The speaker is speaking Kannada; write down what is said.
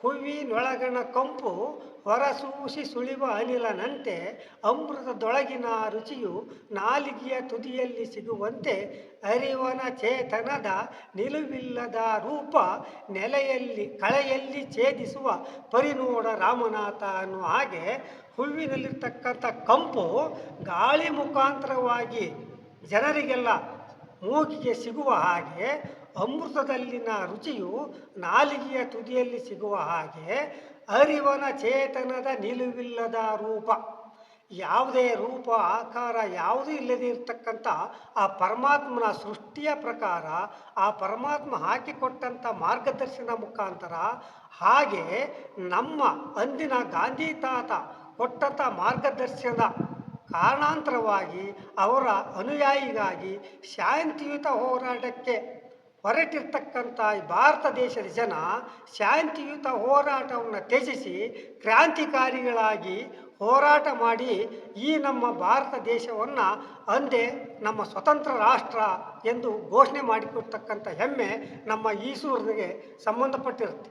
ಹೂವಿನೊಳಗಣ ಕಂಪು ಹೊರಸೂಸಿ ಸುಳಿವ ಅನಿಲನಂತೆ ಅಮೃತದೊಳಗಿನ ರುಚಿಯು ನಾಲಿಗೆಯ ತುದಿಯಲ್ಲಿ ಸಿಗುವಂತೆ ಅರಿವನ ಚೇತನದ ನಿಲುವಿಲ್ಲದ ರೂಪ ನೆಲೆಯಲ್ಲಿ ಕಳೆಯಲ್ಲಿ ಛೇದಿಸುವ ಪರಿನೋಡ ರಾಮನಾಥ ಅನ್ನುವ ಹಾಗೆ ಹೂವಿನಲ್ಲಿರ್ತಕ್ಕಂಥ ಕಂಪು ಗಾಳಿ ಮುಖಾಂತರವಾಗಿ ಜನರಿಗೆಲ್ಲ ಮೂಗಿಗೆ ಸಿಗುವ ಹಾಗೆ, ಅಮೃತದಲ್ಲಿನ ರುಚಿಯು ನಾಲಿಗೆಯ ತುದಿಯಲ್ಲಿ ಸಿಗುವ ಹಾಗೆ ಅರಿವನ ಚೇತನದ ನಿಲುವಿಲ್ಲದ ರೂಪ, ಯಾವುದೇ ರೂಪ ಆಕಾರ ಯಾವುದೂ ಇಲ್ಲದೆ ಇರತಕ್ಕಂಥ ಆ ಪರಮಾತ್ಮನ ಸೃಷ್ಟಿಯ ಪ್ರಕಾರ ಆ ಪರಮಾತ್ಮ ಹಾಕಿಕೊಟ್ಟಂಥ ಮಾರ್ಗದರ್ಶನ ಮುಖಾಂತರ, ಹಾಗೆ ನಮ್ಮ ಅಂದಿನ ಗಾಂಧಿ ತಾತ ಕೊಟ್ಟಂಥ ಮಾರ್ಗದರ್ಶನದ ಕಾರಣಾಂತರವಾಗಿ ಅವರ ಅನುಯಾಯಿಗಾಗಿ ಶಾಂತಿಯುತ ಹೋರಾಟಕ್ಕೆ ಹೊರಟಿರ್ತಕ್ಕಂಥ ಈ ಭಾರತ ದೇಶದ ಜನ ಶಾಂತಿಯುತ ಹೋರಾಟವನ್ನು ತ್ಯಜಿಸಿ ಕ್ರಾಂತಿಕಾರಿಗಳಾಗಿ ಹೋರಾಟ ಮಾಡಿ ಈ ನಮ್ಮ ಭಾರತ ದೇಶವನ್ನು ಅಂದೇ ನಮ್ಮ ಸ್ವತಂತ್ರ ರಾಷ್ಟ್ರ ಎಂದು ಘೋಷಣೆ ಮಾಡಿಕೊಡ್ತಕ್ಕಂಥ ಹೆಮ್ಮೆ ನಮ್ಮ ಈಸೂರಿಗೆ ಸಂಬಂಧಪಟ್ಟಿರುತ್ತೆ.